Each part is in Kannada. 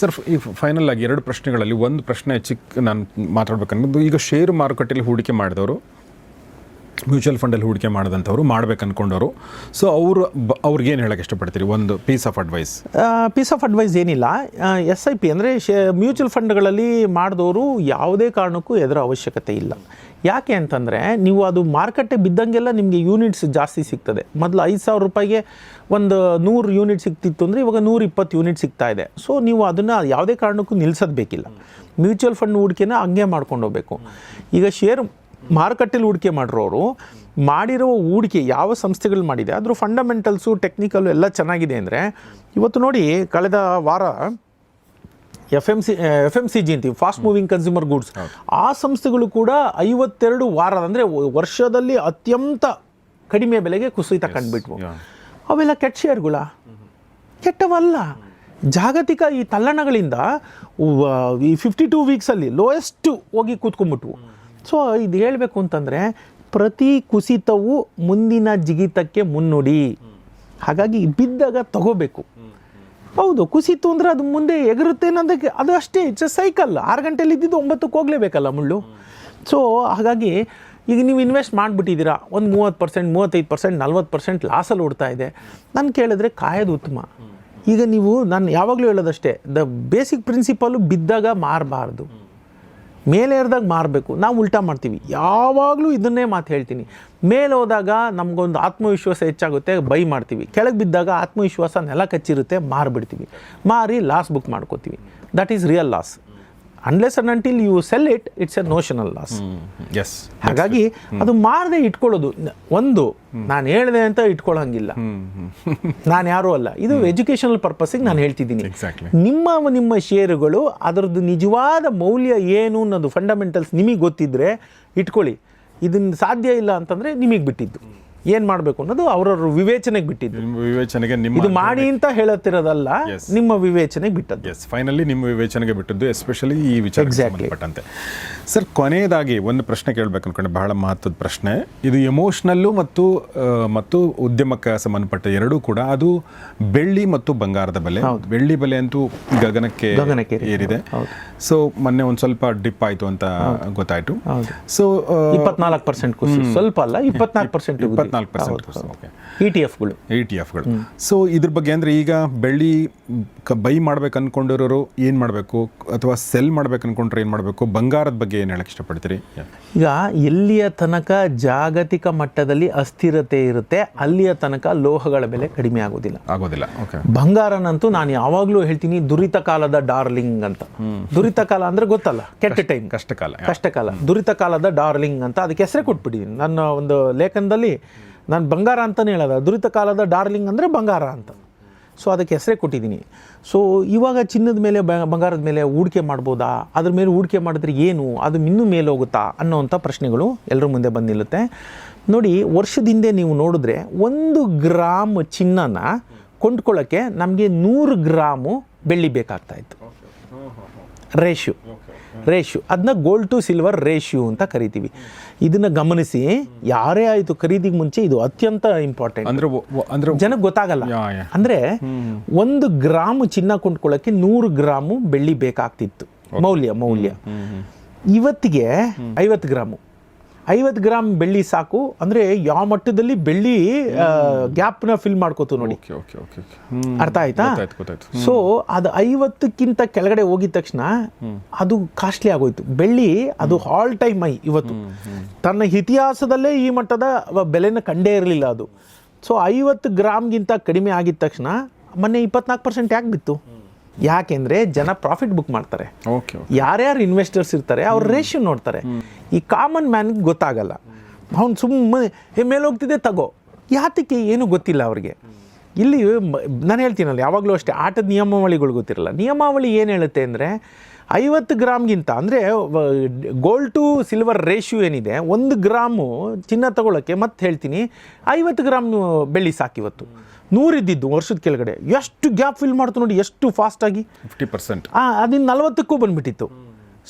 ಸರ್, ಈ ಫೈನಲ್ ಆಗಿ 2 ಪ್ರಶ್ನೆಗಳಲ್ಲಿ ಒಂದು ಪ್ರಶ್ನೆ ನಾನು ಮಾತಾಡ್ಬೇಕನ್ನೋದು, ಈಗ ಷೇರು ಮಾರುಕಟ್ಟೆಯಲ್ಲಿ ಹೂಡಿಕೆ ಮಾಡಿದವರು, ಮ್ಯೂಚುವಲ್ ಫಂಡಲ್ಲಿ ಹೂಡಿಕೆ ಮಾಡಿದಂಥವ್ರು, ಮಾಡ್ಬೇಕು ಅಂದ್ಕೊಂಡವರು, ಸೊ ಅವ್ರಿಗೇನು ಹೇಳೋಕ್ಕೆ ಇಷ್ಟಪಡ್ತೀರಿ? ಒಂದು ಪೀಸ್ ಆಫ್ ಅಡ್ವೈಸ್ ಏನಿಲ್ಲ. SIP ಅಂದರೆ ಮ್ಯೂಚುವಲ್ ಫಂಡ್ಗಳಲ್ಲಿ ಮಾಡಿದವರು ಯಾವುದೇ ಕಾರಣಕ್ಕೂ ಎದುರ ಅವಶ್ಯಕತೆ ಇಲ್ಲ. ಯಾಕೆ ಅಂತಂದರೆ ನೀವು ಅದು ಮಾರುಕಟ್ಟೆ ಬಿದ್ದಂಗೆಲ್ಲ ನಿಮಗೆ ಯೂನಿಟ್ಸ್ ಜಾಸ್ತಿ ಸಿಗ್ತದೆ. ಮೊದಲು 5,000 ರೂಪಾಯಿಗೆ ಒಂದು 100 ಯೂನಿಟ್ ಸಿಗ್ತಿತ್ತು ಅಂದರೆ ಇವಾಗ 120 ಯೂನಿಟ್ ಸಿಗ್ತಾ ಇದೆ. ಸೊ ನೀವು ಅದನ್ನು ಯಾವುದೇ ಕಾರಣಕ್ಕೂ ನಿಲ್ಸೋದು ಬೇಕಿಲ್ಲ. ಮ್ಯೂಚುವಲ್ ಫಂಡ್ ಹೂಡಿಕೆನ ಹಂಗೆ ಮಾಡ್ಕೊಂಡು ಹೋಗಬೇಕು. ಈಗ ಶೇರ್ ಮಾರುಕಟ್ಟೆಲಿ ಹೂಡಿಕೆ ಮಾಡಿರೋರು ಮಾಡಿರೋ ಹೂಡಿಕೆ ಯಾವ ಸಂಸ್ಥೆಗಳು ಮಾಡಿದೆ ಅದ್ರ ಫಂಡಮೆಂಟಲ್ಸು ಟೆಕ್ನಿಕಲ್ಲು ಎಲ್ಲ ಚೆನ್ನಾಗಿದೆ ಅಂದರೆ, ಇವತ್ತು ನೋಡಿ ಕಳೆದ ವಾರ FMCG ಅಂತೀವಿ, ಫಾಸ್ಟ್ ಮೂವಿಂಗ್ ಕನ್ಸ್ಯೂಮರ್ ಗೂಡ್ಸ್, ಆ ಸಂಸ್ಥೆಗಳು ಕೂಡ 52 ವಾರ ಅಂದರೆ ವರ್ಷದಲ್ಲಿ ಅತ್ಯಂತ ಕಡಿಮೆ ಬೆಲೆಗೆ ಕುಸಿತ ಕಂಡುಬಿಟ್ವು. ಅವೆಲ್ಲ ಕೆಟ್ಟ ಶೇರ್ಗಳ? ಕೆಟ್ಟವಲ್ಲ. ಜಾಗತಿಕ ಈ ತಲ್ಲಣಗಳಿಂದ ಈ 52 ವೀಕ್ಸಲ್ಲಿ ಲೋಯೆಸ್ಟ್ ಹೋಗಿ ಕೂತ್ಕೊಂಡ್ಬಿಟ್ವು. ಸೊ ಇದು ಹೇಳಬೇಕು ಅಂತಂದರೆ ಪ್ರತಿ ಕುಸಿತವು ಮುಂದಿನ ಜಿಗಿತಕ್ಕೆ ಮುನ್ನುಡಿ. ಹಾಗಾಗಿ ಬಿದ್ದಾಗ ತಗೋಬೇಕು. ಹೌದು, ಕುಸಿತು ಅಂದರೆ ಅದು ಮುಂದೆ ಎಗರುತ್ತೆ ಅನ್ನೋದಕ್ಕೆ ಅದು ಅಷ್ಟೇ, ಇಟ್ಸ್ ಎ ಸೈಕಲ್. 6 ಗಂಟೆಯಲ್ಲಿ ಇದ್ದಿದ್ದು 9ಕ್ಕೆ ಹೋಗಲೇಬೇಕಲ್ಲ ಮುಳ್ಳು. ಸೊ ಹಾಗಾಗಿ ಈಗ ನೀವು ಇನ್ವೆಸ್ಟ್ ಮಾಡಿಬಿಟ್ಟಿದ್ದೀರಾ, ಒಂದು 30%, 35%, 40% ಲಾಸಲ್ಲಿ ಓಡ್ತಾ ಇದೆ. ನಾನು ಕೇಳಿದ್ರೆ ಕಾಯೋದು ಉತ್ತಮ. ಈಗ ನಾನು ಯಾವಾಗಲೂ ಹೇಳೋದಷ್ಟೇ, ದ ಬೇಸಿಕ್ ಪ್ರಿನ್ಸಿಪಲ್ಲು ಬಿದ್ದಾಗ ಮಾರಬಾರ್ದು, ಮೇಲೆ ಏರಿದಾಗ ಮಾರಬೇಕು. ನಾವು ಉಲ್ಟಾ ಮಾಡ್ತೀವಿ. ಯಾವಾಗಲೂ ಇದನ್ನೇ ಮಾತು ಹೇಳ್ತೀನಿ. ಮೇಲೆ ಹೋದಾಗ ನಮಗೊಂದು ಆತ್ಮವಿಶ್ವಾಸ ಹೆಚ್ಚಾಗುತ್ತೆ, ಬೈ ಮಾಡ್ತೀವಿ. ಕೆಳಗೆ ಬಿದ್ದಾಗ ಆತ್ಮವಿಶ್ವಾಸ ನೆಲ ಕಚ್ಚಿರುತ್ತೆ, ಮಾರಿಬಿಡ್ತೀವಿ. ಮಾರಿ ಲಾಸ್ ಬುಕ್ ಮಾಡ್ಕೋತೀವಿ. That is real loss. Unless and until you sell it, it's a notional loss. ಹಾಗಾಗಿ ಅದು ಮಾರದೆ ಇಟ್ಕೊಳ್ಳೋದು. ಒಂದು ನಾನು ಹೇಳಿದೆ ಅಂತ ಇಟ್ಕೊಳ್ಳೋಂಗಿಲ್ಲ. ನಾನು ಯಾರೂ ಅಲ್ಲ. ಇದು ಎಜುಕೇಷನಲ್ ಪರ್ಪಸ್ಸಿಗೆ ನಾನು ಹೇಳ್ತಿದ್ದೀನಿ. ನಿಮ್ಮ ಷೇರುಗಳು ಅದರದ್ದು ನಿಜವಾದ ಮೌಲ್ಯ ಏನು ಅನ್ನೋದು ಫಂಡಮೆಂಟಲ್ಸ್ ನಿಮಗೆ ಗೊತ್ತಿದ್ದರೆ ಇಟ್ಕೊಳ್ಳಿ. ಇದನ್ನು ಸಾಧ್ಯ ಇಲ್ಲ ಅಂತಂದರೆ ನಿಮಗೆ ಬಿಟ್ಟಿದ್ದು. ಏನು ಮಾಡಬೇಕು ಅನ್ನೋದು ಅವ್ರವ್ರ ವಿವೇಚನೆಗೆ ಬಿಟ್ಟಿದ್ದು. ವಿವೇಚನೆಗೆ ಇದು ಮಾಡಿ ಅಂತ ಹೇಳುತ್ತಿರೋದಲ್ಲ, ನಿಮ್ಮ ವಿವೇಚನೆಗೆ ಬಿಟ್ಟದ್ದು. ಫೈನಲಿ ನಿಮ್ಮ ವಿವೇಚನೆಗೆ ಬಿಟ್ಟದ್ದು, ಎಸ್ಪೆಷಲಿ ಈ ವಿಚಾರಕ್ಕೆ ಸಂಬಂಧಪಟ್ಟಂತೆ. ಸರ್, ಕೊನೆಯದಾಗಿ ಒಂದು ಪ್ರಶ್ನೆ ಕೇಳಬೇಕು ಅನ್ಕೊಂಡೆ, ಬಹಳ ಮಹತ್ವದ ಪ್ರಶ್ನೆ ಇದು. ಎಮೋಷ್ನಲ್ಲು ಮತ್ತು ಉದ್ಯಮಕ್ಕೆ ಸಂಬಂಧಪಟ್ಟ ಎರಡೂ ಕೂಡ. ಅದು ಬೆಳ್ಳಿ ಮತ್ತು ಬಂಗಾರದ ಬೆಲೆ. ಬೆಳ್ಳಿ ಬೆಲೆ ಅಂತೂ ಗಗನಕ್ಕೆ ಏರಿದೆ. ಸೊ ಮೊನ್ನೆ ಒಂದು ಸ್ವಲ್ಪ ಡಿಪ್ ಆಯಿತು ಅಂತ ಗೊತ್ತಾಯಿತು. ಸೊ 24% ಕುಸಿತ, ಸ್ವಲ್ಪ ಅಲ್ಲ, 24% ETF ಗಳು. ಸೊ ಇದ್ರ ಬಗ್ಗೆ ಅಂದರೆ ಈಗ ಬೆಳ್ಳಿ ಬೈ ಮಾಡ್ಬೇಕು ಅಂದ್ಕೊಂಡಿರೋರು ಏನು ಮಾಡಬೇಕು, ಅಥವಾ ಸೆಲ್ ಮಾಡ್ಬೇಕು ಅಂದ್ಕೊಂಡ್ರೆ ಏನು ಮಾಡಬೇಕು? ಬಂಗಾರದ ಬಗ್ಗೆ ಏನು ಹೇಳಕ್ಕೆ ಇಷ್ಟಪಡ್ತೀರಿ? ಈಗ ಎಲ್ಲಿಯ ತನಕ ಜಾಗತಿಕ ಮಟ್ಟದಲ್ಲಿ ಅಸ್ಥಿರತೆ ಇರುತ್ತೆ ಅಲ್ಲಿಯ ತನಕ ಲೋಹಗಳ ಬೆಲೆ ಕಡಿಮೆ ಆಗೋದಿಲ್ಲ. ಬಂಗಾರನಂತೂ ನಾನು ಯಾವಾಗಲೂ ಹೇಳ್ತೀನಿ, ದುರಿತ ಕಾಲದ ಡಾರ್ಲಿಂಗ್ ಅಂತ. ದುರಿತ ಕಾಲ ಅಂದರೆ ಗೊತ್ತಲ್ಲ, ಕೆಟ್ಟ ಟೈಮ್, ಕಷ್ಟಕಾಲ. ದುರಿತ ಕಾಲದ ಡಾರ್ಲಿಂಗ್ ಅಂತ ಅದಕ್ಕೆ ಹೆಸರೇ ಕೊಟ್ಬಿಟ್ಟಿದ್ದೀನಿ. ನನ್ನ ಒಂದು ಲೇಖನದಲ್ಲಿ ನಾನು ಬಂಗಾರ ಅಂತಲೇ ಹೇಳೋದು. ದುರಿತ ಕಾಲದ ಡಾರ್ಲಿಂಗ್ ಅಂದರೆ ಬಂಗಾರ ಅಂತ. ಸೊ ಅದಕ್ಕೆ ಹೆಸರೇ ಕೊಟ್ಟಿದ್ದೀನಿ. ಸೊ ಇವಾಗ ಚಿನ್ನದ ಮೇಲೆ ಬಂಗಾರದ ಮೇಲೆ ಹೂಡಿಕೆ ಮಾಡ್ಬೋದಾ, ಅದ್ರ ಮೇಲೆ ಹೂಡಿಕೆ ಮಾಡಿದ್ರೆ ಏನು, ಅದು ಇನ್ನೂ ಮೇಲೆ ಹೋಗುತ್ತಾ ಅನ್ನೋವಂಥ ಪ್ರಶ್ನೆಗಳು ಎಲ್ಲರ ಮುಂದೆ ಬಂದು ನಿಲ್ಲುತ್ತೆ. ನೋಡಿ, ವರ್ಷದ ಹಿಂದೆ ನೀವು ನೋಡಿದ್ರೆ 1 ಗ್ರಾಮ್ ಚಿನ್ನನ ಕೊಂಡ್ಕೊಳ್ಳೋಕ್ಕೆ ನಮಗೆ 100 ಗ್ರಾಮು ಬೆಳ್ಳಿ ಬೇಕಾಗ್ತಾಯಿತ್ತು. ರೇಷ್ಯೂ ಅದನ್ನ ಗೋಲ್ಡ್ ಟು ಸಿಲ್ವರ್ ರೇಷ್ಯೂ ಅಂತ ಕರಿತೀವಿ. ಇದನ್ನು ಗಮನಿಸಿ, ಯಾರೇ ಆಯಿತು ಖರೀದಿಗೆ ಮುಂಚೆ ಇದು ಅತ್ಯಂತ ಇಂಪಾರ್ಟೆಂಟ್. ಅಂದರೆ ಜನಕ್ಕೆ ಗೊತ್ತಾಗಲ್ಲ. ಅಂದರೆ 1 ಗ್ರಾಮ್ ಚಿನ್ನ ಕೊಂಡ್ಕೊಳ್ಳೋಕ್ಕೆ 100 ಗ್ರಾಮು ಬೆಳ್ಳಿ ಬೇಕಾಗ್ತಿತ್ತು ಮೌಲ್ಯ. ಇವತ್ತಿಗೆ 50 ಗ್ರಾಮ್ ಬೆಳ್ಳಿ ಸಾಕು. ಅಂದರೆ ಯಾವ ಮಟ್ಟದಲ್ಲಿ ಬೆಳ್ಳಿ ಗ್ಯಾಪ್ನ ಫಿಲ್ ಮಾಡ್ಕೋತು ನೋಡಿ. ಅರ್ಥ ಆಯ್ತಾ? ಸೊ ಅದು 50ಕ್ಕಿಂತ ಕೆಳಗಡೆ ಹೋಗಿದ ತಕ್ಷಣ ಅದು ಕಾಸ್ಟ್ಲಿ ಆಗೋಯ್ತು. ಬೆಳ್ಳಿ ಅದು ಆಲ್ ಟೈಮ್ ಹೈ ಇವತ್ತು. ತನ್ನ ಇತಿಹಾಸದಲ್ಲೇ ಈ ಮಟ್ಟದ ಬೆಲೆನ ಕಂಡೇ ಇರಲಿಲ್ಲ ಅದು. ಸೊ 50 ಗ್ರಾಮ್ಗಿಂತ ಕಡಿಮೆ ಆಗಿದ ತಕ್ಷಣ ಮೊನ್ನೆ 24% ಯಾಕೆ ಬಿತ್ತು? ಯಾಕೆಂದರೆ ಜನ ಪ್ರಾಫಿಟ್ ಬುಕ್ ಮಾಡ್ತಾರೆ. ಯಾರ್ಯಾರು ಇನ್ವೆಸ್ಟರ್ಸ್ ಇರ್ತಾರೆ ಅವ್ರ ರೇಷ್ಯೋ ನೋಡ್ತಾರೆ. ಈ ಕಾಮನ್ ಮ್ಯಾನ್ಗೆ ಗೊತ್ತಾಗಲ್ಲ. ಅವ್ನು ಸುಮ್ಮನೆ ಮೇಲೆ ಹೋಗ್ತಿದೆ ತಗೋ, ಯಾತಕ್ಕೆ ಏನೂ ಗೊತ್ತಿಲ್ಲ ಅವ್ರಿಗೆ. ಇಲ್ಲಿ ನಾನು ಹೇಳ್ತೀನಲ್ಲ, ಯಾವಾಗಲೂ ಅಷ್ಟೇ, ಆಟದ ನಿಯಮಾವಳಿಗಳು ಗೊತ್ತಿರಲ್ಲ. ನಿಯಮಾವಳಿ ಏನು ಹೇಳುತ್ತೆ ಅಂದರೆ 50 ಗ್ರಾಮ್ಗಿಂತ ಅಂದರೆ ಗೋಲ್ಡ್ ಟು ಸಿಲ್ವರ್ ರೇಷ್ಯೂ ಏನಿದೆ, 1 ಗ್ರಾಮು ಚಿನ್ನ ತಗೊಳ್ಳೋಕ್ಕೆ, ಮತ್ತೆ ಹೇಳ್ತೀನಿ 50 ಗ್ರಾಮ್ ಬೆಳ್ಳಿ ಸಾಕಿವತ್ತು. 100 ಇದ್ದಿದ್ದು ವರ್ಷದ ಕೆಳಗಡೆ ಎಷ್ಟು ಗ್ಯಾಪ್ ಫಿಲ್ ಮಾಡ್ತು ನೋಡಿ, ಎಷ್ಟು ಫಾಸ್ಟಾಗಿ 50%. ಅದಿನ್ನು 40ಕ್ಕೂ ಬಂದುಬಿಟ್ಟಿತ್ತು.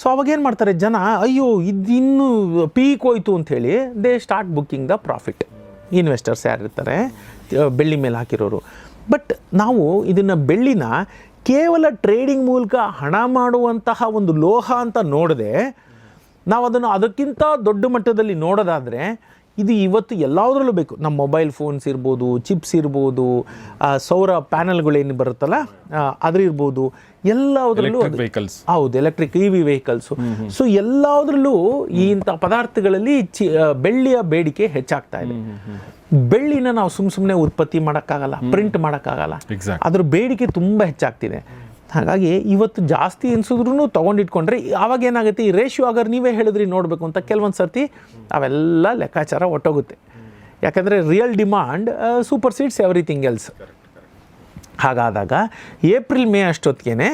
ಸೊ ಅವಾಗೇನು ಮಾಡ್ತಾರೆ ಜನ, ಅಯ್ಯೋ ಇದು ಇನ್ನೂ ಪೀಕ್ ಹೋಯ್ತು ಅಂಥೇಳಿ they start booking the profit. Investors ಯಾರಿರ್ತಾರೆ ಬೆಳ್ಳಿ ಮೇಲೆ ಹಾಕಿರೋರು. ಬಟ್ ನಾವು ಇದನ್ನು ಬೆಳ್ಳಿನ ಕೇವಲ ಟ್ರೇಡಿಂಗ್ ಮೂಲಕ ಹಣ ಮಾಡುವಂತಹ ಒಂದು ಲೋಹ ಅಂತ ನೋಡದೆ ನಾವು ಅದನ್ನು ಅದಕ್ಕಿಂತ ದೊಡ್ಡ ಮಟ್ಟದಲ್ಲಿ ನೋಡೋದಾದರೆ ಇದು ಇವತ್ತು ಎಲ್ಲದರಲ್ಲೂ ಬೇಕು. ನಮ್ಮ ಮೊಬೈಲ್ ಫೋನ್ಸ್ ಇರ್ಬೋದು, ಚಿಪ್ಸ್ ಇರ್ಬೋದು, ಸೌರ ಪ್ಯಾನಲ್ಗಳೇನು ಬರುತ್ತಲ್ಲ ಅದ್ರಿರ್ಬೋದು, ಎಲ್ಲದರಲ್ಲೂ ವೆಹಿಕಲ್ಸ್, ಹೌದು, ಎಲೆಕ್ಟ್ರಿಕ್ EV ವೆಹಿಕಲ್ಸು. ಸೊ ಎಲ್ಲದರಲ್ಲೂ ಇಂಥ ಪದಾರ್ಥಗಳಲ್ಲಿ ಬೆಳ್ಳಿಯ ಬೇಡಿಕೆ ಹೆಚ್ಚಾಗ್ತಾ ಇದೆ. ಬೆಳ್ಳಿನ ನಾವು ಸುಮ್ಮನೆ ಉತ್ಪತ್ತಿ ಮಾಡೋಕ್ಕಾಗಲ್ಲ, ಪ್ರಿಂಟ್ ಮಾಡೋಕ್ಕಾಗಲ್ಲ, ಅದ್ರ ಬೇಡಿಕೆ ತುಂಬ ಹೆಚ್ಚಾಗ್ತಿದೆ. ಹಾಗಾಗಿ ಇವತ್ತು ಜಾಸ್ತಿ ಎನ್ಸಿದ್ರೂ ತೊಗೊಂಡಿಟ್ಕೊಂಡ್ರೆ ಆವಾಗ ಏನಾಗುತ್ತೆ, ಈ ರೇಷಿಯೋ ಆಗ ನೀವೇ ಹೇಳಿದ್ರಿ ನೋಡಬೇಕು ಅಂತ ಕೆಲವೊಂದು ಸರ್ತಿ ಅವೆಲ್ಲ ಲೆಕ್ಕಾಚಾರ ಒಟ್ಟೋಗುತ್ತೆ. ಯಾಕಂದರೆ real demand super seeds everything else. ಹಾಗಾದಾಗ ಏಪ್ರಿಲ್ ಮೇ ಅಷ್ಟೊತ್ತಿಗೆ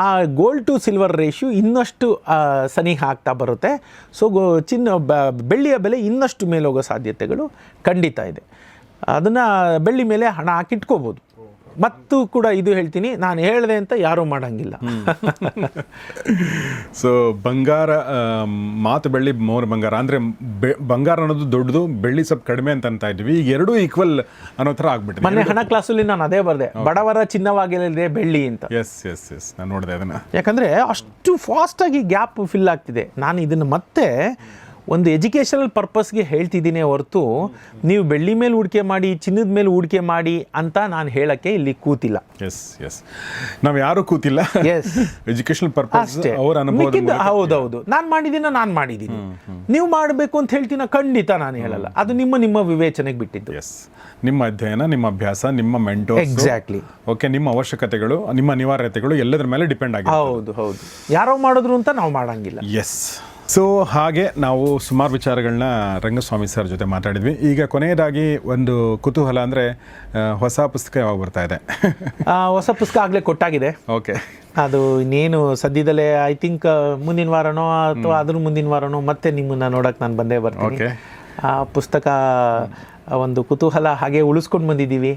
ಆ ಗೋಲ್ಡ್ ಟು ಸಿಲ್ವರ್ ರೇಷಿಯೋ ಇನ್ನಷ್ಟು ಸನಿಹ ಆಗ್ತಾ ಬರುತ್ತೆ. ಸೊ ಬೆಳ್ಳಿಯ ಬೆಲೆ ಇನ್ನಷ್ಟು ಮೇಲೋಗೋ ಸಾಧ್ಯತೆಗಳು ಖಂಡಿತ ಇದೆ. ಅದನ್ನು ಬೆಳ್ಳಿ ಮೇಲೆ ಹಣ ಹಾಕಿಟ್ಕೋಬೋದು. ಮತ್ತು ಕೂಡ ಇದು ಹೇಳ್ತೀನಿ, ನಾನು ಹೇಳಿದೆ ಅಂತ ಯಾರೂ ಮಾಡೋಂಗಿಲ್ಲ. ಸೊ ಬಂಗಾರ, ಮಾತು ಬೆಳ್ಳಿ ಮೋರ್ ಬಂಗಾರ ಅಂದರೆ ಬಂಗಾರ ಅನ್ನೋದು ದೊಡ್ಡದು, ಬೆಳ್ಳಿ ಸ್ವಲ್ಪ ಕಡಿಮೆ ಅಂತ ಇದ್ವಿ. ಈಗ ಎರಡೂ ಈಕ್ವಲ್ ಅನ್ನೋ ಥರ ಆಗ್ಬಿಟ್ಟಿದೆ. ಮೊನ್ನೆ ಹಣ ಕ್ಲಾಸಲ್ಲಿ ನಾನು ಅದೇ ಬರೆದೆ, ಬಡವರ ಚಿನ್ನವಾಗಿರಲಿದೆ ಬೆಳ್ಳಿ ಅಂತ. ಎಸ್ ನಾನು ನೋಡಿದೆ ಅದನ್ನು. ಯಾಕಂದರೆ ಅಷ್ಟು ಫಾಸ್ಟಾಗಿ ಗ್ಯಾಪ್ ಫಿಲ್ ಆಗ್ತಿದೆ. ನಾನು ಇದನ್ನು ಮತ್ತೆ ಒಂದು ಎಜುಕೇಷನಲ್ ಪರ್ಪಸ್ಗೆ ಹೇಳ್ತಿದ್ದೀನಿ ಹೊರತು ನೀವು ಬೆಳ್ಳಿ ಮೇಲೆ ಹೂಡಿಕೆ ಮಾಡಿ, ಚಿನ್ನದ ಮೇಲೆ ಹೂಡಿಕೆ ಮಾಡಿ ಅಂತ ನಾನು ಹೇಳಕ್ಕೆ ಇಲ್ಲಿ ಕೂತಿಲ್ಲ. ಎಸ್ ನಾವು ಯಾರು ಕೂತಿಲ್ಲ. ಎಜುಕೇಷನಲ್ ಪರ್ಪಸ್ ಅವರ ಅನುಭವ. ಹೌದೌದು, ನಾನು ಮಾಡಿದ್ದೀನಿ. ನೀವು ಮಾಡಬೇಕು ಅಂತ ಹೇಳ್ತೀನ, ಖಂಡಿತ ನಾನು ಹೇಳಲ್ಲ. ಅದು ನಿಮ್ಮ ವಿವೇಚನೆಗೆ ಬಿಟ್ಟಿದ್ದು. ನಿಮ್ಮ ಅಧ್ಯಯನ, ನಿಮ್ಮ ಅಭ್ಯಾಸ, ನಿಮ್ಮ ಮೆಂಟೋರ್ಸ್, ಎಕ್ಸಾಕ್ಟ್ಲಿ. ಓಕೆ, ನಿಮ್ಮ ಅವಶ್ಯಕತೆಗಳು, ನಿಮ್ಮ ಅನಿವಾರ್ಯತೆಗಳು ಎಲ್ಲದರ ಮೇಲೆ ಡಿಪೆಂಡ್ ಆಗಿದೆ. ಹೌದು, ಯಾರೋ ಮಾಡಿದ್ರು ಅಂತ ನಾವು ಮಾಡಂಗಿಲ್ಲ. ಎಸ್. ಸೊ ಹಾಗೆ ನಾವು ಸುಮಾರು ವಿಚಾರಗಳನ್ನ ರಂಗಸ್ವಾಮಿ ಸರ್ ಜೊತೆ ಮಾತಾಡಿದ್ವಿ. ಈಗ ಕೊನೆಯದಾಗಿ ಒಂದು ಕುತೂಹಲ ಅಂದರೆ ಹೊಸ ಪುಸ್ತಕ ಯಾವಾಗ ಬರ್ತಾ ಇದೆ? ಹೊಸ ಪುಸ್ತಕ ಆಗಲೇ ಕೊಟ್ಟಾಗಿದೆ. ಓಕೆ, ಅದು ಇನ್ನೇನು ಸದ್ಯದಲ್ಲೇ ಐ ಥಿಂಕ್ ಮುಂದಿನ ವಾರನೋ ಅಥವಾ ಅದ್ರ ಮುಂದಿನ ವಾರನೋ ಮತ್ತೆ ನಿಮ್ಮನ್ನ ನೋಡಕ್ಕೆ ನಾನು ಬಂದೇ ಬರ್ತೀನಿ. ಆ ಪುಸ್ತಕ ಒಂದು ಕುತೂಹಲ ಹಾಗೆ ಉಳಿಸ್ಕೊಂಡು ಬಂದಿದ್ದೀವಿ.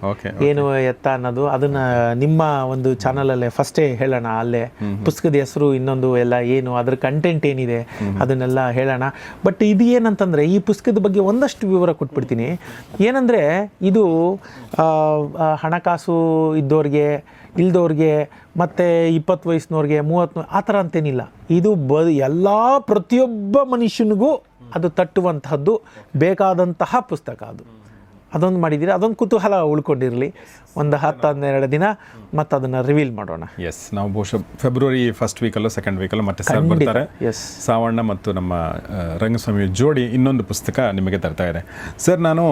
ಏನು ಎತ್ತ ಅನ್ನೋದು ಅದನ್ನು ನಿಮ್ಮ ಒಂದು ಚಾನಲಲ್ಲೇ ಫಸ್ಟೇ ಹೇಳೋಣ. ಅಲ್ಲೇ ಪುಸ್ತಕದ ಹೆಸರು, ಇನ್ನೊಂದು ಎಲ್ಲ ಏನು, ಅದ್ರ ಕಂಟೆಂಟ್ ಏನಿದೆ ಅದನ್ನೆಲ್ಲ ಹೇಳೋಣ. ಬಟ್ ಇದು ಏನಂತಂದರೆ, ಈ ಪುಸ್ತಕದ ಬಗ್ಗೆ ಒಂದಷ್ಟು ವಿವರ ಕೊಟ್ಬಿಡ್ತೀನಿ. ಏನಂದರೆ, ಇದು ಹಣಕಾಸು ಇದ್ದವ್ರಿಗೆ, ಇಲ್ದವ್ರಿಗೆ, ಮತ್ತು 20 ವಯಸ್ಸಿನವ್ರಿಗೆ, 30 ಆ ಥರ ಅಂತೇನಿಲ್ಲ. ಇದು ಎಲ್ಲ ಪ್ರತಿಯೊಬ್ಬ ಮನುಷ್ಯನಿಗೂ ಅದು ತಟ್ಟುವಂತಹದ್ದು ಬೇಕಾದಂತಹ ಪುಸ್ತಕ. ಅದೊಂದು ಮಾಡಿದ್ದೀರಿ, ಅದೊಂದು ಕುತೂಹಲ ಉಳ್ಕೊಂಡಿರಲಿ. ಒಂದು 10-12 ದಿನ ಮತ್ತು ಅದನ್ನು ರಿವೀಲ್ ಮಾಡೋಣ. ಎಸ್, ನಾವು ಬಹುಶಃ ಫೆಬ್ರವರಿ ಫಸ್ಟ್ ವೀಕಲ್ಲೋ ಸೆಕೆಂಡ್ ವೀಕಲ್ಲೋ ಮತ್ತೆ ಸರ್ ಬರ್ತಾರೆ. ಸಾವಣ್ಣ ಮತ್ತು ನಮ್ಮ ರಂಗಸ್ವಾಮಿ ಜೋಡಿ ಇನ್ನೊಂದು ಪುಸ್ತಕ ನಿಮಗೆ ತರ್ತಾ ಇದೆ. ಸರ್, ನಾನು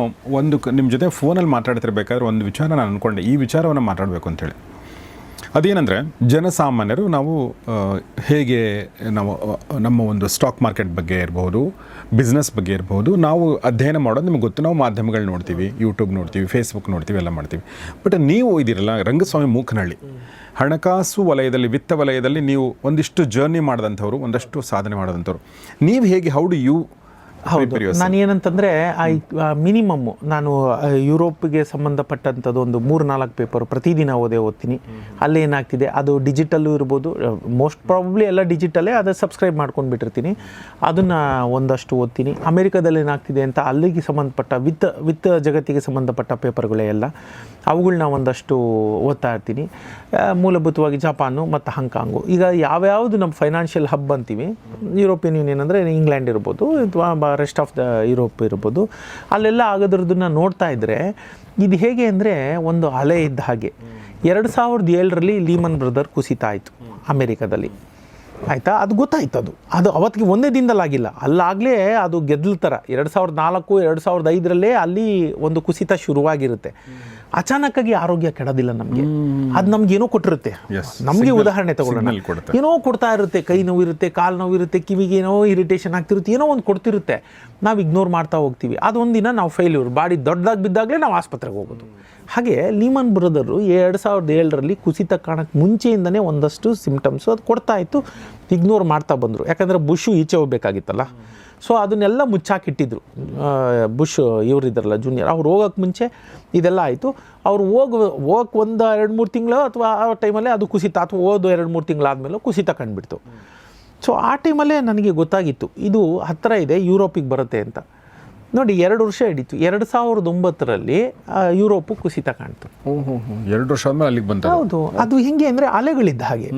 ನಿಮ್ಮ ಜೊತೆ ಫೋನಲ್ಲಿ ಮಾತಾಡ್ತಿರ್ಬೇಕಾದ್ರೆ ಒಂದು ವಿಚಾರ ನಾನು ಅಂದ್ಕೊಂಡೆ, ಈ ವಿಚಾರವನ್ನು ಮಾತಾಡಬೇಕು ಅಂತೇಳಿ. ಅದೇನೆಂದರೆ, ಜನಸಾಮಾನ್ಯರು ನಾವು ಹೇಗೆ ನಾವು ನಮ್ಮ ಒಂದು ಸ್ಟಾಕ್ ಮಾರ್ಕೆಟ್ ಬಗ್ಗೆ ಇರಬಹುದು, ಬಿಸ್ನೆಸ್ ಬಗ್ಗೆ ಇರಬಹುದು, ನಾವು ಅಧ್ಯಯನ ಮಾಡೋದು ನಿಮಗೆ ಗೊತ್ತು. ನಾವು ಮಾಧ್ಯಮಗಳು ನೋಡ್ತೀವಿ, ಯೂಟ್ಯೂಬ್ ನೋಡ್ತೀವಿ, ಫೇಸ್ಬುಕ್ ನೋಡ್ತೀವಿ, ಎಲ್ಲ ಮಾಡ್ತೀವಿ. ಬಟ್ ನೀವು ಇದಿರಲ್ಲ, ರಂಗಸ್ವಾಮಿ ಮೂಕನಹಳ್ಳಿ, ಹಣಕಾಸು ವಲಯದಲ್ಲಿ, ವಿತ್ತ ವಲಯದಲ್ಲಿ ನೀವು ಒಂದಿಷ್ಟು ಜರ್ನಿ ಮಾಡಿದಂಥವ್ರು, ಒಂದಷ್ಟು ಸಾಧನೆ ಮಾಡಿದಂಥವ್ರು. ನೀವು ಹೇಗೆ, ಹೌ ಡು ಯು? ಹೌದು, ನಾನು ಏನಂತಂದರೆ ಮಿನಿಮಮ್ಮು ನಾನು ಯುರೋಪ್ಗೆ ಸಂಬಂಧಪಟ್ಟಂಥದ್ದು ಒಂದು 3-4 ಪೇಪರ್ ಪ್ರತಿದಿನ ಓದ್ತೀನಿ. ಅಲ್ಲೇನಾಗ್ತಿದೆ ಅದು ಡಿಜಿಟಲ್ಲು ಇರ್ಬೋದು, ಮೋಸ್ಟ್ ಪ್ರಾಬಬ್ಲಿ ಎಲ್ಲ ಡಿಜಿಟಲ್ಲೇ, ಅದು ಸಬ್ಸ್ಕ್ರೈಬ್ ಮಾಡ್ಕೊಂಡು ಬಿಟ್ಟಿರ್ತೀನಿ. ಅದನ್ನು ಒಂದಷ್ಟು ಓದ್ತೀನಿ. ಅಮೆರಿಕದಲ್ಲಿ ಏನಾಗ್ತಿದೆ ಅಂತ ಅಲ್ಲಿಗೆ ಸಂಬಂಧಪಟ್ಟ ವಿತ್ತ ಜಗತ್ತಿಗೆ ಸಂಬಂಧಪಟ್ಟ ಪೇಪರ್ಗಳೇ ಎಲ್ಲ, ಅವುಗಳನ್ನ ಒಂದಷ್ಟು ಓದ್ತಾ ಇರ್ತೀನಿ. ಮೂಲಭೂತವಾಗಿ ಜಪಾನು ಮತ್ತು ಹಾಂಗ್ಕಾಂಗು. ಈಗ ಯಾವ್ಯಾವುದು ನಮ್ಮ ಫೈನಾನ್ಷಿಯಲ್ ಹಬ್ ಅಂತೀವಿ, ಯುರೋಪಿಯನ್ ಯೂನಿಯನ್ ಅಂದರೆ ಇಂಗ್ಲೆಂಡ್ ಇರ್ಬೋದು ಅಥವಾ ರೆಸ್ಟ್ ಆಫ್ ದ ಯುರೋಪ್ ಇರ್ಬೋದು, ಅಲ್ಲೆಲ್ಲ ಆಗೋದ್ರದನ್ನು ನೋಡ್ತಾ ಇದ್ದರೆ ಇದು ಹೇಗೆ ಅಂದರೆ ಒಂದು ಅಲೆ ಇದ್ದ ಹಾಗೆ. 2007ರಲ್ಲಿ ಲೀಮನ್ ಬ್ರದರ್ ಕುಸಿತ ಆಯಿತು ಅಮೇರಿಕಾದಲ್ಲಿ, ಆಯಿತಾ? ಅದು ಗೊತ್ತಾಯ್ತು. ಅದು ಅವತ್ತಿಗೆ ಒಂದೇ ದಿನದಲ್ಲಾಗಿಲ್ಲ, ಅಲ್ಲಾಗಲೇ ಅದು ಗೆದ್ದಲ ಥರ 2004-2005 ಅಲ್ಲಿ ಒಂದು ಕುಸಿತ ಶುರುವಾಗಿರುತ್ತೆ. ಅಚಾನಕ್ಕಾಗಿ ಆರೋಗ್ಯ ಕೆಡೋದಿಲ್ಲ ನಮಗೆ, ಅದು ನಮ್ಗೆ ಏನೋ ಕೊಟ್ಟಿರುತ್ತೆ. ನಮಗೆ ಉದಾಹರಣೆ ತಗೊಳ್ಳೋಣ, ಏನೋ ಕೊಡ್ತಾ ಇರುತ್ತೆ, ಕೈ ನೋವು ಇರುತ್ತೆ, ಕಾಲು ನೋವು ಇರುತ್ತೆ, ಕಿವಿಗೆ ಏನೋ ಇರಿಟೇಷನ್ ಆಗ್ತಿರುತ್ತೆ, ಏನೋ ಒಂದು ಕೊಡ್ತಿರುತ್ತೆ, ನಾವು ಇಗ್ನೋರ್ ಮಾಡ್ತಾ ಹೋಗ್ತೀವಿ. ಅದೊಂದಿನ ನಾವು ಫೇಲ್ಯೂರ್, ಬಾಡಿ ದೊಡ್ಡದಾಗಿ ಬಿದ್ದಾಗಲೇ ನಾವು ಆಸ್ಪತ್ರೆಗೆ ಹೋಗೋದು. ಹಾಗೆ ಲೀಮನ್ ಬ್ರದರು 2007ರಲ್ಲಿ ಕುಸಿತ ಕಾಣಕ್ಕೆ ಮುಂಚೆಯಿಂದನೇ ಒಂದಷ್ಟು ಸಿಂಪ್ಟಮ್ಸು ಅದು ಕೊಡ್ತಾ ಇತ್ತು, ಇಗ್ನೋರ್ ಮಾಡ್ತಾ ಬಂದರು. ಯಾಕಂದರೆ ಬುಷು ಈಚೆ ಹೋಗ್ಬೇಕಾಗಿತ್ತಲ್ಲ, ಸೊ ಅದನ್ನೆಲ್ಲ ಮುಚ್ಚಾಕಿಟ್ಟಿದ್ರು. ಬುಷ್ ಇವರಿದ್ದಾರಲ್ಲ ಜೂನಿಯರ್, ಅವ್ರು ಹೋಗೋಕ್ಕೆ ಮುಂಚೆ ಇದೆಲ್ಲ ಆಯಿತು. ಅವ್ರು ಹೋಗಕ್ಕೆ ಒಂದು 2-3 ತಿಂಗಳು ಅಥವಾ ಆ ಟೈಮಲ್ಲೇ ಅದು ಕುಸಿತ, ಅಥವಾ 2-3 ತಿಂಗಳಾದಮೇಲೆ ಕುಸಿತ ಕಂಡುಬಿಡ್ತು. ಸೊ ಆ ಟೈಮಲ್ಲೇ ನನಗೆ ಗೊತ್ತಾಗಿತ್ತು ಇದು ಹತ್ತಿರ ಇದೆ, ಯುರೋಪಿಗೆ ಬರುತ್ತೆ ಅಂತ. ನೋಡಿ 2 ವರ್ಷ ಹಿಡಿತು. 2009ರಲ್ಲಿ ಯುರೋಪು ಕುಸಿತ ಕಾಣ್ತು. 2 ವರ್ಷ ಆದ್ಮೇಲೆ ಅಲ್ಲಿಗೆ ಬಂತ. ಹೌದು, ಅದು ಹೆಂಗೆ ಅಂದರೆ ಅಲೆಗಳಿದ್ದ ಹಾಗೆ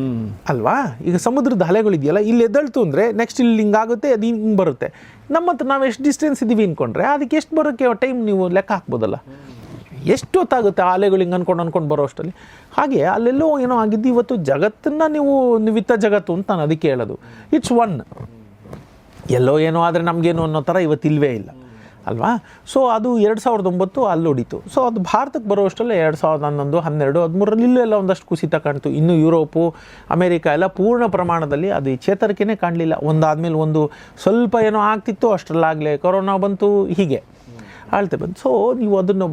ಅಲ್ವಾ. ಈಗ ಸಮುದ್ರದ ಅಲೆಗಳಿದೆಯಲ್ಲ, ಇಲ್ಲಿ ಎದ್ದಳ್ತು ಅಂದರೆ ನೆಕ್ಸ್ಟ್ ಇಲ್ಲಿ ಹಿಂಗಾಗುತ್ತೆ, ಅದು ಹಿಂಗೆ ಬರುತ್ತೆ. ನಮ್ಮ ಹತ್ರ ನಾವು ಎಷ್ಟು ಡಿಸ್ಟೆನ್ಸ್ ಇದ್ದೀವಿ ಅಂದ್ಕೊಂಡ್ರೆ ಅದಕ್ಕೆ ಎಷ್ಟು ಬರೋಕ್ಕೆ ಟೈಮ್ ನೀವು ಲೆಕ್ಕ ಹಾಕ್ಬೋದಲ್ಲ. ಎಷ್ಟೊತ್ತಾಗುತ್ತೆ ಆ ಅಲೆಗಳು ಹಿಂಗೆ ಅನ್ಕೊಂಡು ಬರೋ ಅಷ್ಟರಲ್ಲಿ. ಹಾಗೆ ಅಲ್ಲೆಲ್ಲೋ ಏನೋ ಆಗಿದ್ದು. ಇವತ್ತು ಜಗತ್ತನ್ನು ನೀವು ವಿತ್ತ ಜಗತ್ತು ಅಂತ ನಾನು ಅದಕ್ಕೆ ಹೇಳೋದು. It's one. ಎಲ್ಲೋ ಏನೋ ಆದರೆ ನಮಗೇನು ಅನ್ನೋ ಥರ ಇವತ್ತು ಇಲ್ಲವೇ ಇಲ್ಲ ಅಲ್ವಾ. ಸೊ ಅದು 2009 ಅಲ್ಲಿ ಹೊಡಿತು. ಸೊ ಅದು ಭಾರತಕ್ಕೆ ಬರೋ ಅಷ್ಟರಲ್ಲೇ 2011, 12, 13ರಲ್ಲಿ ಇಲ್ಲೂ ಎಲ್ಲ ಒಂದಷ್ಟು ಕುಸಿತ ಕಾಣ್ತು. ಇನ್ನು ಯುರೋಪು, ಅಮೇರಿಕ ಎಲ್ಲ ಪೂರ್ಣ ಪ್ರಮಾಣದಲ್ಲಿ ಅದು ಚೇತರಿಕೆನೇ ಕಾಣಲಿಲ್ಲ. ಒಂದಾದಮೇಲೆ ಒಂದು ಸ್ವಲ್ಪ ಏನೋ ಆಗ್ತಿತ್ತು, ಅಷ್ಟರಲ್ಲಾಗಲೇ ಕೊರೋನಾ ಬಂತು, ಹೀಗೆ ಆಳ್ತೆ ಬಂತು. ಸೊ ನೀವು ಅದನ್ನು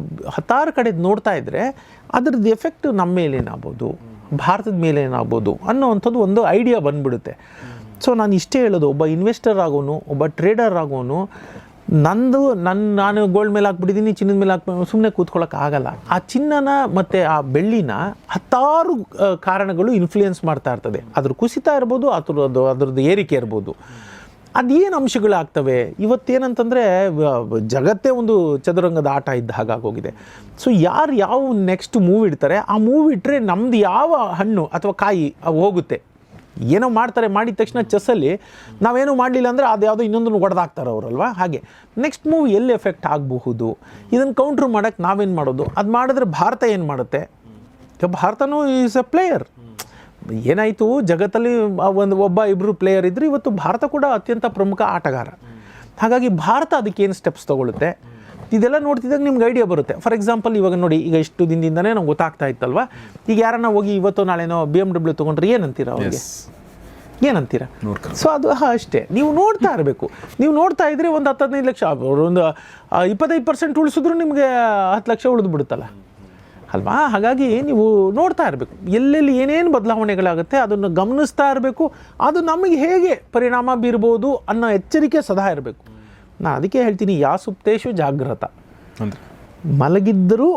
10 ಕಡೆ ನೋಡ್ತಾ ಇದ್ದರೆ ಅದರದ್ದು ಎಫೆಕ್ಟ್ ನಮ್ಮ ಮೇಲೇನಾಗ್ಬೋದು, ಭಾರತದ ಮೇಲೆ ಏನಾಗ್ಬೋದು ಅನ್ನೋವಂಥದ್ದು ಒಂದು ಐಡಿಯಾ ಬಂದುಬಿಡುತ್ತೆ. ಸೊ ನಾನು ಇಷ್ಟೇ ಹೇಳೋದು, ಒಬ್ಬ ಇನ್ವೆಸ್ಟರ್ ಆಗೋನು, ಒಬ್ಬ ಟ್ರೇಡರ್ ಆಗೋನು, ನಾನು ಗೋಲ್ಡ್ ಮೇಲೆ ಹಾಕ್ಬಿಟ್ಟಿದ್ದೀನಿ, ಚಿನ್ನದ ಮೇಲೆ ಹಾಕ್ಬಿಟ್ಟು ಸುಮ್ಮನೆ ಕೂತ್ಕೊಳ್ಳೋಕ್ಕಾಗಲ್ಲ. ಆ ಚಿನ್ನನ ಮತ್ತು ಆ ಬೆಳ್ಳಿನ 10 ಕಾರಣಗಳು ಇನ್ಫ್ಲೂಯೆನ್ಸ್ ಮಾಡ್ತಾ ಇರ್ತದೆ. ಅದ್ರ ಕುಸಿತ ಇರ್ಬೋದು, ಅದ್ರದ್ದು ಏರಿಕೆ ಇರ್ಬೋದು. ಅದೇನು ಅಂಶಗಳಾಗ್ತವೆ ಇವತ್ತೇನಂತಂದರೆ ಜಗತ್ತೇ ಒಂದು ಚದುರಂಗದ ಆಟ ಇದ್ದ ಹಾಗಾಗೋಗಿದೆ. ಸೊ ಯಾವ ನೆಕ್ಸ್ಟ್ ಮೂವ್ ಇಡ್ತಾರೆ, ಆ ಮೂವ್ ಇಟ್ಟರೆ ನಮ್ದು ಯಾವ ಹಣ್ಣು ಅಥವಾ ಕಾಯಿ ಅವು ಹೋಗುತ್ತೆ. ಏನೋ ಮಾಡ್ತಾರೆ, ಮಾಡಿದ ತಕ್ಷಣ ಚೆಸ್ಸಲ್ಲಿ ನಾವೇನೂ ಮಾಡಲಿಲ್ಲ ಅಂದರೆ ಅದು ಯಾವುದೋ ಇನ್ನೊಂದನ್ನು ಹೊಡೆದಾಕ್ತಾರೆ ಅವರಲ್ವಾ. ಹಾಗೆ ನೆಕ್ಸ್ಟ್ ಮೂವ್ ಎಲ್ಲಿ ಎಫೆಕ್ಟ್ ಆಗಬಹುದು, ಇದನ್ನು ಕೌಂಟ್ರ್ ಮಾಡೋಕ್ಕೆ ನಾವೇನು ಮಾಡೋದು. ಅದು ಮಾಡಿದ್ರೆ ಭಾರತ ಏನು ಮಾಡುತ್ತೆ. ಈಗ ಭಾರತನೂ ಈಸ್ ಎ ಪ್ಲೇಯರ್. ಏನಾಯಿತು, ಜಗತ್ತಲ್ಲಿ ಒಬ್ಬ ಇಬ್ಬರು ಪ್ಲೇಯರ್ ಇದ್ದರೆ ಇವತ್ತು ಭಾರತ ಕೂಡ ಅತ್ಯಂತ ಪ್ರಮುಖ ಆಟಗಾರ. ಹಾಗಾಗಿ ಭಾರತ ಅದಕ್ಕೇನು ಸ್ಟೆಪ್ಸ್ ತೊಗೊಳುತ್ತೆ ಇದೆಲ್ಲ ನೋಡ್ತಿದ್ದಾಗ ನಿಮ್ಗೆ ಐಡಿಯಾ ಬರುತ್ತೆ. ಫಾರ್ ಎಕ್ಸಾಂಪಲ್ ಇವಾಗ ನೋಡಿ, ಈಗ ಇಷ್ಟು ದಿನದಿಂದನೇ ನಮ್ಗೆ ಗೊತ್ತಾಗ್ತಾ ಇತ್ತಲ್ವ. ಈಗ ಯಾರನ್ನ ಹೋಗಿ ಇವತ್ತು ನಾಳೆನೋ BMW ತೊಗೊಂಡ್ರೆ ಏನಂತೀರ ಅವ್ರಿಗೆ, ಏನಂತೀರ? ಸೊ ಅದು ಅಷ್ಟೇ, ನೀವು ನೋಡ್ತಾ ಇರಬೇಕು. ನೀವು ನೋಡ್ತಾ ಇದ್ರೆ ಒಂದು 10-15 ಲಕ್ಷ, ಒಂದು 25% ಉಳಿಸಿದ್ರು ನಿಮಗೆ 10 ಲಕ್ಷ ಉಳಿದು ಬಿಡುತ್ತಲ್ಲ ಅಲ್ವಾ. ಹಾಗಾಗಿ ನೀವು ನೋಡ್ತಾ ಇರಬೇಕು, ಎಲ್ಲೆಲ್ಲಿ ಏನೇನು ಬದಲಾವಣೆಗಳಾಗುತ್ತೆ ಅದನ್ನು ಗಮನಿಸ್ತಾ ಇರಬೇಕು. ಅದು ನಮಗೆ ಹೇಗೆ ಪರಿಣಾಮ ಬೀರ್ಬೋದು ಅನ್ನೋ ಎಚ್ಚರಿಕೆ ಸದಾ ಇರಬೇಕು. ನಾನು ಅದಕ್ಕೆ ಹೇಳ್ತೀನಿ, ಯಾ ಸುಪ್ತೇಶು ಜಾಗ್ರತ, ಮಲಗಿದ್ದರೂ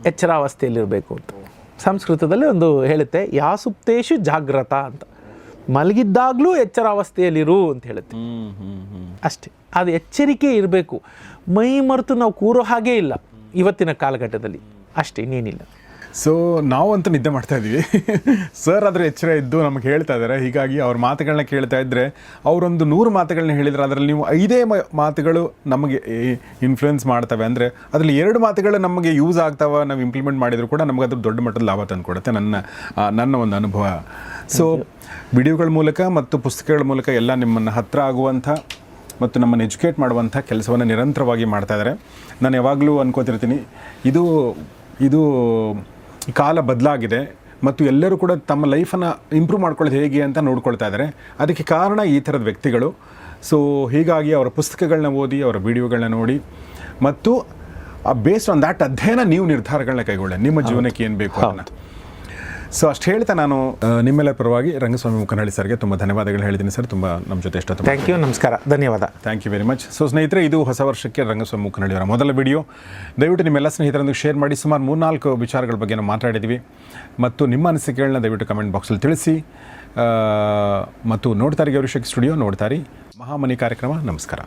ಎಚ್ಚರಾವಸ್ಥೆಯಲ್ಲಿರಬೇಕು ಅಂತ ಸಂಸ್ಕೃತದಲ್ಲಿ ಒಂದು ಹೇಳುತ್ತೆ. ಯಾ ಸುಪ್ತೇಶು ಜಾಗ್ರತ ಅಂತ, ಮಲಗಿದ್ದಾಗಲೂ ಎಚ್ಚರಾವಸ್ಥೆಯಲ್ಲಿರು ಅಂತ ಹೇಳುತ್ತೆ. ಅಷ್ಟೇ, ಅದು ಎಚ್ಚರಿಕೆ ಇರಬೇಕು. ಮೈ ಮರೆತು ನಾವು ಕೂರೋ ಹಾಗೇ ಇಲ್ಲ ಇವತ್ತಿನ ಕಾಲಘಟ್ಟದಲ್ಲಿ, ಅಷ್ಟೇ, ಇನ್ನೇನಿಲ್ಲ. ಸೊ ನಾವಂತೂ ನಿದ್ದೆ ಮಾಡ್ತಾ ಇದ್ದೀವಿ. ಸರ್ ಅದರ ಎಚ್ಚರ ಇದ್ದು ನಮಗೆ ಹೇಳ್ತಾ ಇದ್ದಾರೆ. ಹೀಗಾಗಿ ಅವ್ರ ಮಾತುಗಳನ್ನ ಕೇಳ್ತಾ ಇದ್ದರೆ ಅವರೊಂದು 100 ಮಾತುಗಳನ್ನ ಹೇಳಿದ್ರೆ ಅದರಲ್ಲಿ ನೀವು 5 ಮಾತುಗಳು ನಮಗೆ ಇನ್ಫ್ಲುಯೆನ್ಸ್ ಮಾಡ್ತವೆ. ಅಂದರೆ ಅದರಲ್ಲಿ 2 ಮಾತುಗಳು ನಮಗೆ ಯೂಸ್ ಆಗ್ತಾವೆ, ನಾವು ಇಂಪ್ಲಿಮೆಂಟ್ ಮಾಡಿದರೂ ಕೂಡ ನಮಗೆ ಅದು ದೊಡ್ಡ ಮಟ್ಟದ ಲಾಭ ತಂದು ಕೊಡುತ್ತೆ, ನನ್ನ ಒಂದು ಅನುಭವ. ಸೊ ವಿಡಿಯೋಗಳ ಮೂಲಕ ಮತ್ತು ಪುಸ್ತಕಗಳ ಮೂಲಕ ಎಲ್ಲ ನಿಮ್ಮನ್ನು ಹತ್ತಿರ ಆಗುವಂಥ ಮತ್ತು ನಮ್ಮನ್ನು ಎಜುಕೇಟ್ ಮಾಡುವಂಥ ಕೆಲಸವನ್ನು ನಿರಂತರವಾಗಿ ಮಾಡ್ತಾ ಇದ್ದಾರೆ. ನಾನು ಯಾವಾಗಲೂ ಅನ್ಕೋತಿರ್ತೀನಿ, ಇದು ಕಾಲ ಬದಲಾಗಿದೆ ಮತ್ತು ಎಲ್ಲರೂ ಕೂಡ ತಮ್ಮ ಲೈಫನ್ನು ಇಂಪ್ರೂವ್ ಮಾಡ್ಕೊಳ್ಳೋದು ಹೇಗೆ ಅಂತ ನೋಡ್ಕೊಳ್ತಾ ಇದ್ದಾರೆ. ಅದಕ್ಕೆ ಕಾರಣ ಈ ಥರದ ವ್ಯಕ್ತಿಗಳು. ಸೊ ಹೀಗಾಗಿ ಅವರ ಪುಸ್ತಕಗಳನ್ನ ಓದಿ, ಅವರ ವಿಡಿಯೋಗಳನ್ನ ನೋಡಿ ಮತ್ತು ಬೇಸ್ಡ್ ಆನ್ ದ್ಯಾಟ್ ಅಧ್ಯಯನ ನೀವು ನಿರ್ಧಾರಗಳನ್ನ ಕೈಗೊಳ್ಳಿ, ನಿಮ್ಮ ಜೀವನಕ್ಕೆ ಏನು ಬೇಕು ಅದನ್ನು. ಸೊ ಅಷ್ಟು ಹೇಳ್ತಾ ನಾನು ನಿಮ್ಮೆಲ್ಲರ ಪರವಾಗಿ ರಂಗಸ್ವಾಮಿ ಮುಖನಹಳ್ಳಿ ಸರ್ಗೆ ತುಂಬ ಧನ್ಯವಾದಗಳು ಹೇಳಿದ್ದೀನಿ ಸರ್. ತುಂಬ ನಮ್ಮ ಜೊತೆ ಎಷ್ಟೊತ್ತು. ಥ್ಯಾಂಕ್ ಯು, ನಮಸ್ಕಾರ, ಧನ್ಯವಾದ. Thank you very much. So ಸ್ನೇಹಿತರೆ, ಇದು ಹೊಸ ವರ್ಷಕ್ಕೆ ರಂಗಸ್ವಾಮಿ ಮುಖನಹಳ್ಳಿಯವರ ಮೊದಲ ವಿಡಿಯೋ. ದಯವಿಟ್ಟು ನಿಮ್ಮೆಲ್ಲ ಸ್ನೇಹಿತರೊಂದಿಗೆ ಶೇರ್ ಮಾಡಿ. ಸುಮಾರು 3-4 ವಿಚಾರಗಳ ಬಗ್ಗೆ ನಾವು ಮಾತಾಡಿದ್ದೀವಿ ಮತ್ತು ನಿಮ್ಮ ಅನಿಸಿಕೆಗಳನ್ನ ದಯವಿಟ್ಟು ಕಮೆಂಟ್ ಬಾಕ್ಸಲ್ಲಿ ತಿಳಿಸಿ. ಮತ್ತು ನೋಡ್ತಾರೆ ಗೌರಿಶಕ್ತಿ ಸ್ಟುಡಿಯೋ, ನೋಡ್ತಾರೆ ಮಹಾಮನಿ ಕಾರ್ಯಕ್ರಮ. ನಮಸ್ಕಾರ.